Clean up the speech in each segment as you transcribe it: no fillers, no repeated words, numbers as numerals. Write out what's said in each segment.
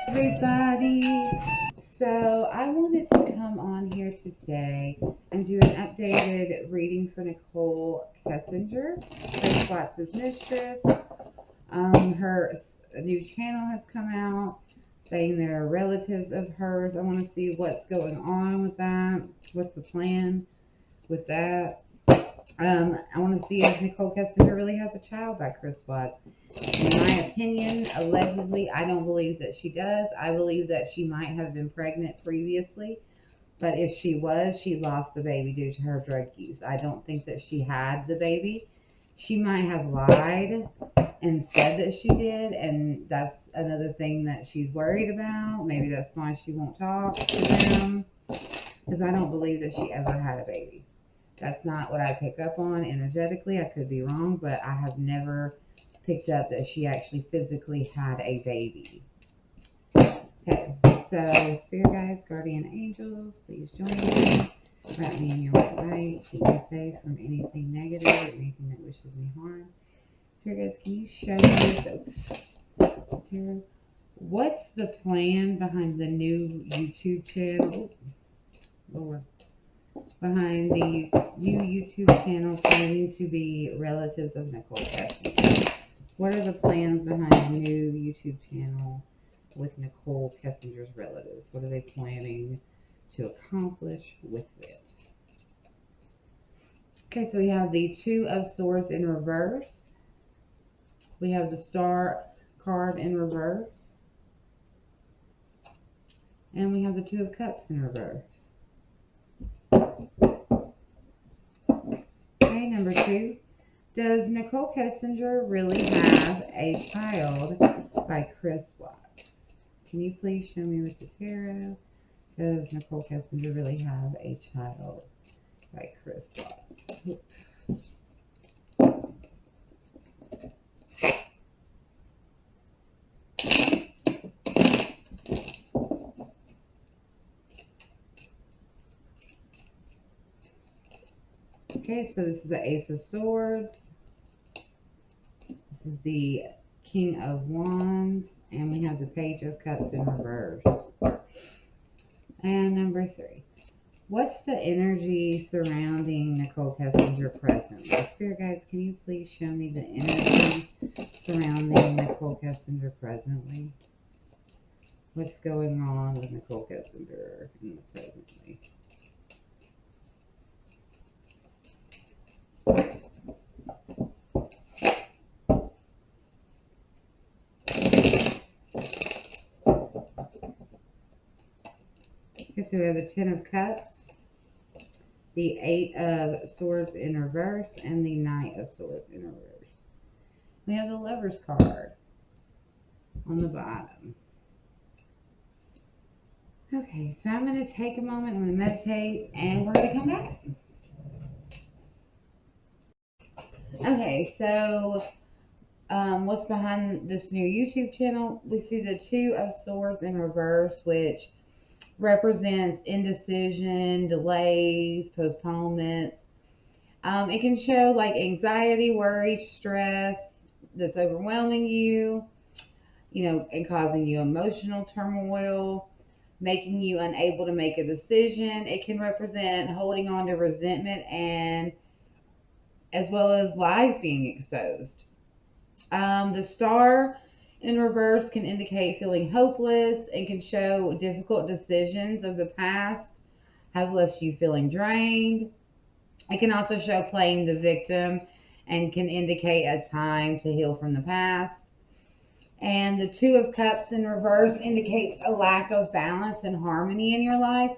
Everybody. So I wanted to come on here today and do an updated reading for Nichol Kessinger, Chris Watts' mistress. Her new channel has come out saying there are relatives of hers. I want to see what's going on with that. What's the plan with that? I want to see if Nichol Kessinger really has a child by Chris Watts. In my opinion, allegedly, I don't believe that she does. I believe that she might have been pregnant previously, but if she was, she lost the baby due to her drug use. I don't think that she had the baby. She might have lied and said that she did, and that's another thing that she's worried about. Maybe that's why she won't talk to them, because I don't believe that she ever had a baby. That's not what I pick up on energetically. I could be wrong, but I have never picked up that she actually physically had a baby. Okay, so spirit guides, guardian angels, please join me. Wrap me in your white light. Keep me safe from anything negative, anything that wishes me harm. Spirit guides, can you show me Tarot, what's the plan behind the new YouTube channel? Lord. Behind the new YouTube channel claiming to be relatives of Nichol Kessinger. What are the plans behind the new YouTube channel with Nichol Kessinger's relatives? What are they planning to accomplish with it? Okay, so we have the Two of Swords in reverse. We have the Star card in reverse. And we have the Two of Cups in reverse. Okay, number 2. Does Nichol Kessinger really have a child by Chris Watts? Can you please show me with the tarot? Does Nichol Kessinger really have a child by Chris Watts? Okay, so this is the Ace of Swords. This is the King of Wands. And we have the Page of Cups in reverse. And number 3. What's the energy surrounding Nichol Kessinger presently? Spirit guides, can you please show me the energy surrounding Nichol Kessinger presently? What's going on with Nichol Kessinger in the presently? Okay, so we have the Ten of Cups, the Eight of Swords in reverse, and the Knight of Swords in reverse. We have the Lover's card on the bottom. Okay, so I'm going to take a moment, I'm going to meditate, and we're going to come back. Okay, so what's behind this new YouTube channel? We see the Two of Swords in reverse, which represents indecision, delays, postponements. It can show like anxiety, worry, stress that's overwhelming you, and causing you emotional turmoil, making you unable to make a decision. It can represent holding on to resentment and as well as lies being exposed. The Star in reverse can indicate feeling hopeless and can show difficult decisions of the past have left you feeling drained. It can also show playing the victim and can indicate a time to heal from the past. And the Two of Cups in reverse indicates a lack of balance and harmony in your life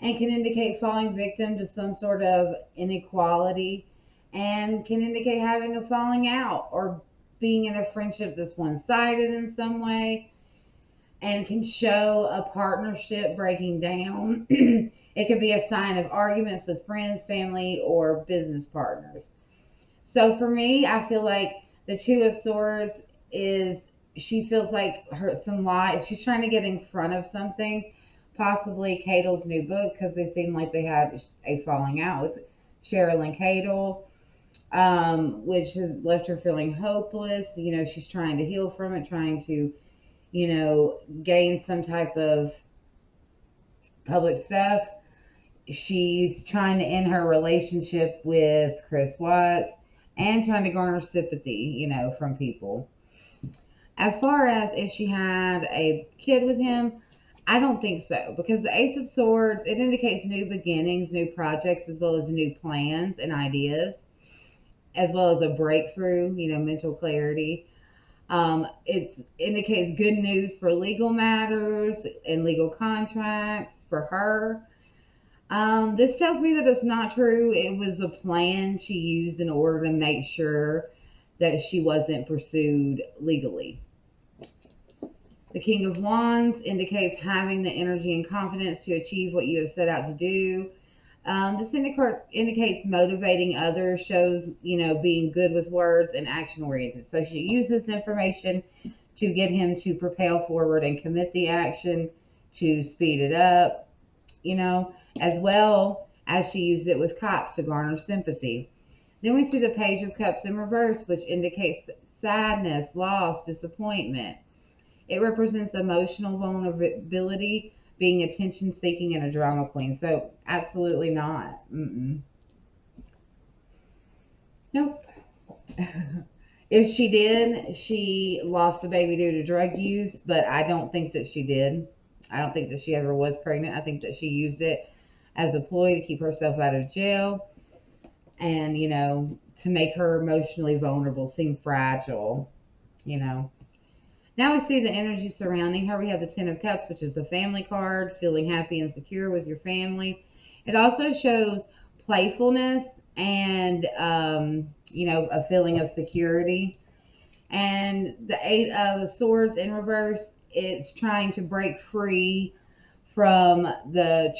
and can indicate falling victim to some sort of inequality and can indicate having a falling out or being in a friendship that's one-sided in some way and can show a partnership breaking down. It could be a sign of arguments with friends, family, or business partners. So for me, I feel like the Two of Swords is, she feels like some lies. She's trying to get in front of something, possibly Cato's new book, because they seem like they had a falling out with Cheryl and Cato, which has left her feeling hopeless. She's trying to heal from it, trying to gain some type of public stuff. She's trying to end her relationship with Chris Watts and trying to garner sympathy, from people. As far as if she had a kid with him, I don't think so, because the Ace of Swords, it indicates new beginnings, new projects, as well as new plans and ideas, as well as a breakthrough, mental clarity. It indicates good news for legal matters and legal contracts for her. This tells me that it's not true. It was a plan she used in order to make sure that she wasn't pursued legally. The King of Wands indicates having the energy and confidence to achieve what you have set out to do. This indicates motivating others, shows, being good with words and action oriented. So she used this information to get him to propel forward and commit the action to speed it up, as well as she used it with cops to garner sympathy. Then we see the Page of Cups in reverse, which indicates sadness, loss, disappointment. It represents emotional vulnerability, being attention seeking, and a drama queen. So, absolutely not. Mm-mm. Nope. If she did, she lost the baby due to drug use, but I don't think that she did. I don't think that she ever was pregnant. I think that she used it as a ploy to keep herself out of jail and, to make her emotionally vulnerable seem fragile, you know. Now we see the energy surrounding her. We have the Ten of Cups, which is the family card, feeling happy and secure with your family. It also shows playfulness and, a feeling of security. And the Eight of Swords in reverse, it's trying to break free from the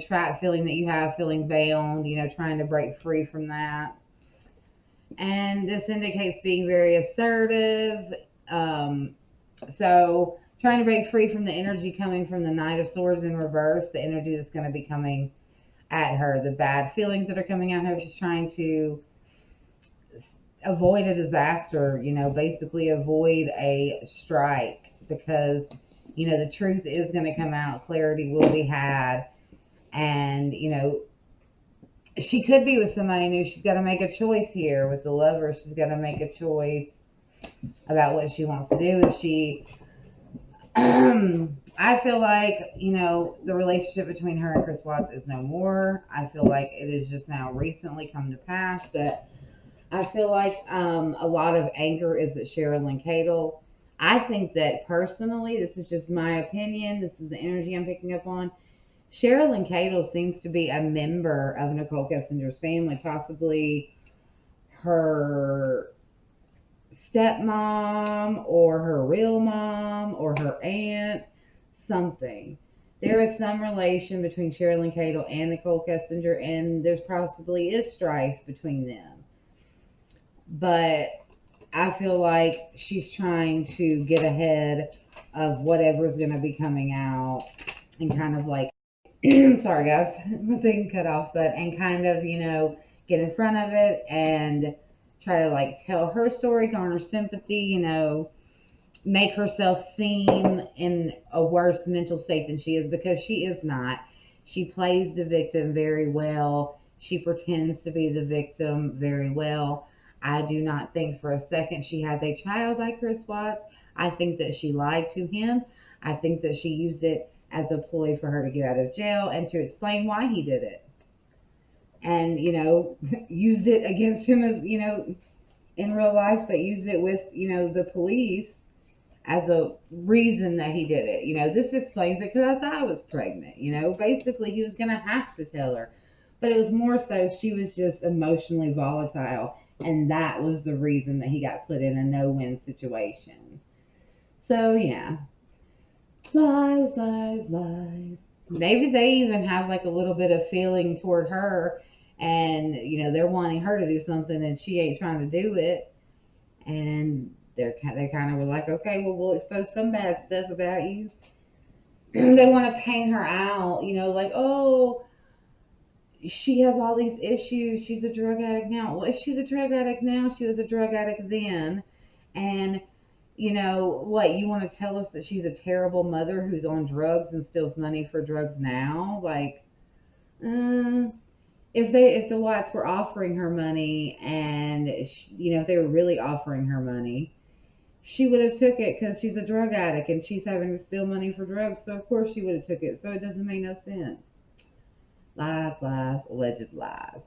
trap feeling that you have, feeling bound, trying to break free from that. And this indicates being very assertive. So trying to break free from the energy coming from the Knight of Swords in reverse, the energy that's going to be coming at her, the bad feelings that are coming at her. She's trying to avoid a disaster, basically avoid a strike, because, the truth is going to come out, clarity will be had, and, she could be with somebody new. She's got to make a choice here with the Lover. She's got to make a choice about what she wants to do. If she, I feel like, the relationship between her and Chris Watts is no more. I feel like it has just now recently come to pass, but I feel like a lot of anger is at Cheryl and Cadle. I think that personally, this is just my opinion, this is the energy I'm picking up on. Cheryl and Cadle seems to be a member of Nichol Kessinger's family, possibly her stepmom or her real mom or her aunt, something. There is some relation between Cheryl and Cadle and Nichol Kessinger, and there's possibly is strife between them. But I feel like she's trying to get ahead of whatever's going to be coming out and kind of like, sorry guys, my thing cut off, but, and kind of, get in front of it and try to like tell her story, garner sympathy, make herself seem in a worse mental state than she is, because she is not. She plays the victim very well. She pretends to be the victim very well. I do not think for a second she has a child like Chris Watts. I think that she lied to him. I think that she used it as a ploy for her to get out of jail and to explain why he did it. And, used it against him as, in real life, but used it with, the police as a reason that he did it. This explains it because I was pregnant. Basically he was going to have to tell her. But it was more so she was just emotionally volatile, and that was the reason that he got put in a no-win situation. So, yeah. Lies, lies, lies. Maybe they even have like a little bit of feeling toward her, and, they're wanting her to do something and she ain't trying to do it. And they kind of were like, okay, well, we'll expose some bad stuff about you. They want to paint her out, like, oh, she has all these issues. She's a drug addict now. Well, if she's a drug addict now, she was a drug addict then. And You know, what, you want to tell us that she's a terrible mother who's on drugs and steals money for drugs now? Like, mm, if the Watts were offering her money and you know, if they were really offering her money, she would have took it because she's a drug addict and she's having to steal money for drugs. So of course she would have took it. So it doesn't make no sense. Lies, lies, alleged lies.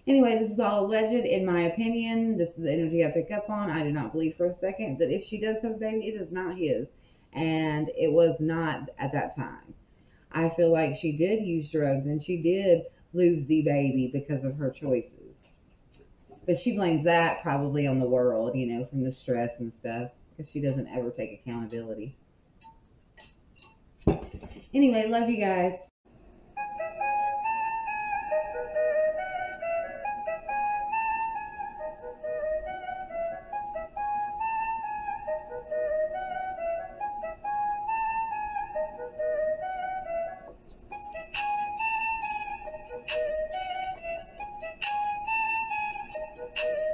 Anyway, this is all alleged in my opinion. This is the energy I pick up on. I do not believe for a second that if she does have a baby, it is not his. And it was not at that time. I feel like she did use drugs and she did lose the baby because of her choices. But she blames that probably on the world, you know, from the stress and stuff, because she doesn't ever take accountability. Anyway, love you guys.